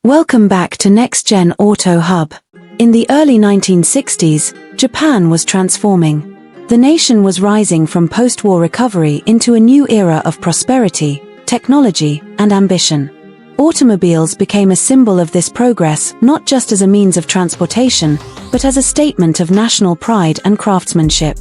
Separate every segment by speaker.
Speaker 1: Welcome back to Next Gen Auto Hub. In the early 1960s, Japan was transforming. The nation was rising from post-war recovery into a new era of prosperity, technology, and ambition. Automobiles became a symbol of this progress, not just as a means of transportation, but as a statement of national pride and craftsmanship.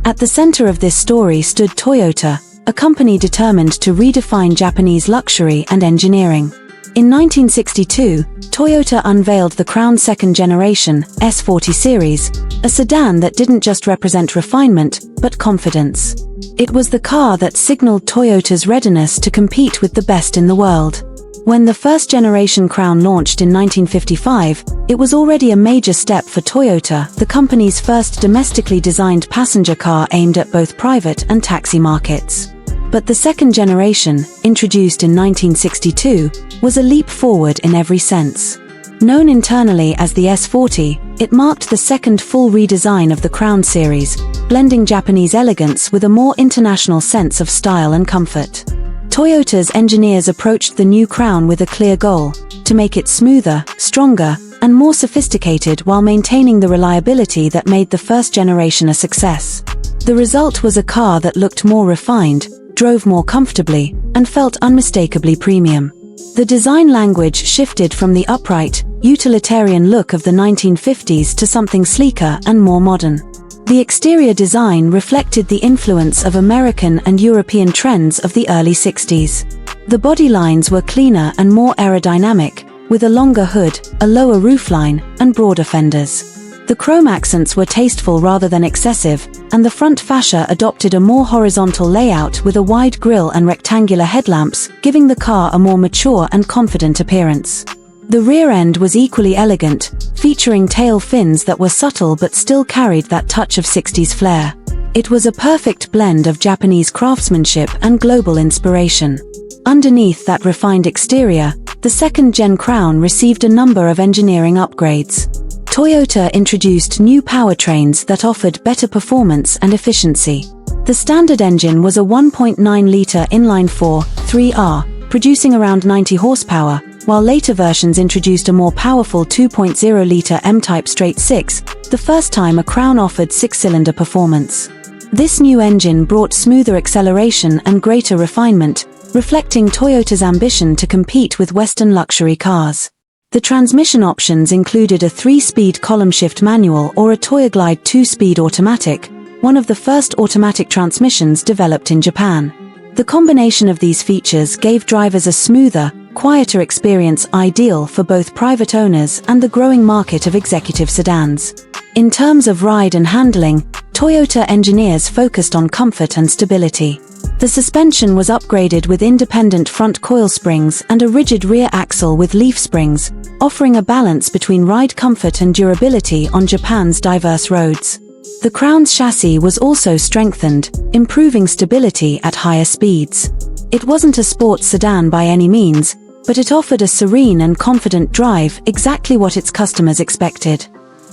Speaker 1: At the center of this story stood Toyota, a company determined to redefine Japanese luxury and engineering. In 1962, Toyota unveiled the Crown second generation, S40 series, a sedan that didn't just represent refinement, but confidence. It was the car that signaled Toyota's readiness to compete with the best in the world. When the first generation Crown launched in 1955, it was already a major step for Toyota, the company's first domestically designed passenger car aimed at both private and taxi markets. But the second generation, introduced in 1962, was a leap forward in every sense. Known internally as the S40, it marked the second full redesign of the Crown series, blending Japanese elegance with a more international sense of style and comfort. Toyota's engineers approached the new Crown with a clear goal: to make it smoother, stronger, and more sophisticated while maintaining the reliability that made the first generation a success. The result was a car that looked more refined, drove more comfortably, and felt unmistakably premium. The design language shifted from the upright, utilitarian look of the 1950s to something sleeker and more modern. The exterior design reflected the influence of American and European trends of the early 60s. The body lines were cleaner and more aerodynamic, with a longer hood, a lower roofline, and broader fenders. The chrome accents were tasteful rather than excessive, and the front fascia adopted a more horizontal layout with a wide grille and rectangular headlamps, giving the car a more mature and confident appearance. The rear end was equally elegant, featuring tail fins that were subtle but still carried that touch of 60s flair. It was a perfect blend of Japanese craftsmanship and global inspiration. Underneath that refined exterior, the second-gen Crown received a number of engineering upgrades. Toyota introduced new powertrains that offered better performance and efficiency. The standard engine was a 1.9-liter inline-4, 3R, producing around 90 horsepower, while later versions introduced a more powerful 2.0-liter M-Type straight-six, the first time a Crown offered six-cylinder performance. This new engine brought smoother acceleration and greater refinement, reflecting Toyota's ambition to compete with Western luxury cars. The transmission options included a 3-speed column-shift manual or a Toyoglide 2-speed automatic, one of the first automatic transmissions developed in Japan. The combination of these features gave drivers a smoother, quieter experience ideal for both private owners and the growing market of executive sedans. In terms of ride and handling, Toyota engineers focused on comfort and stability. The suspension was upgraded with independent front coil springs and a rigid rear axle with leaf springs, offering a balance between ride comfort and durability on Japan's diverse roads. The Crown's chassis was also strengthened, improving stability at higher speeds. It wasn't a sports sedan by any means, but it offered a serene and confident drive, exactly what its customers expected.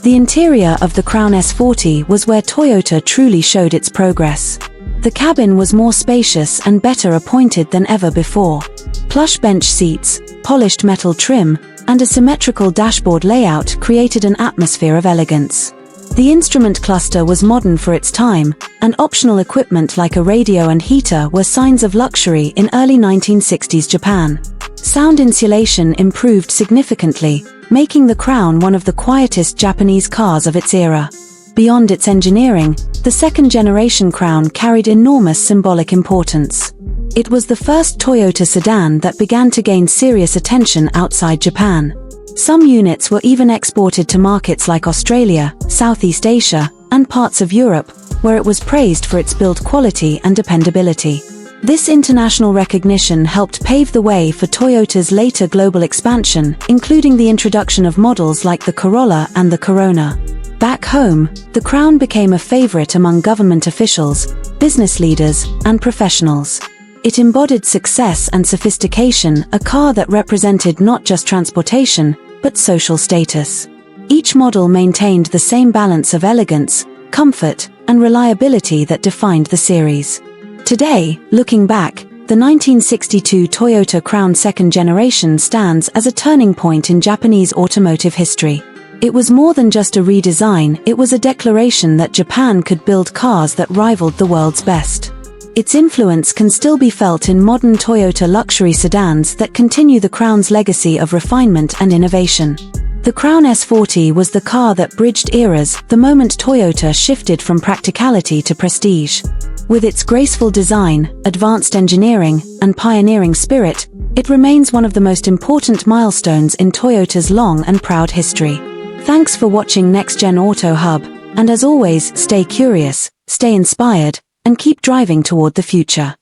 Speaker 1: The interior of the Crown S40 was where Toyota truly showed its progress. The cabin was more spacious and better appointed than ever before. Plush bench seats, polished metal trim, and a symmetrical dashboard layout created an atmosphere of elegance. The instrument cluster was modern for its time, and optional equipment like a radio and heater were signs of luxury in early 1960s Japan. Sound insulation improved significantly, making the Crown one of the quietest Japanese cars of its era. Beyond its engineering, the second-generation Crown carried enormous symbolic importance. It was the first Toyota sedan that began to gain serious attention outside Japan. Some units were even exported to markets like Australia, Southeast Asia, and parts of Europe, where it was praised for its build quality and dependability. This international recognition helped pave the way for Toyota's later global expansion, including the introduction of models like the Corolla and the Corona. Back home, the Crown became a favorite among government officials, business leaders, and professionals. It embodied success and sophistication, a car that represented not just transportation, but social status. Each model maintained the same balance of elegance, comfort, and reliability that defined the series. Today, looking back, The 1962 Toyota Crown second generation stands as a turning point in Japanese automotive history. It was more than just a redesign, it was a declaration that Japan could build cars that rivaled the world's best. Its influence can still be felt in modern Toyota luxury sedans that continue the Crown's legacy of refinement and innovation. The Crown S40 was the car that bridged eras, the moment Toyota shifted from practicality to prestige. With its graceful design, advanced engineering, and pioneering spirit, it remains one of the most important milestones in Toyota's long and proud history. Thanks for watching Next Gen Auto Hub, and as always, stay curious, stay inspired, and keep driving toward the future.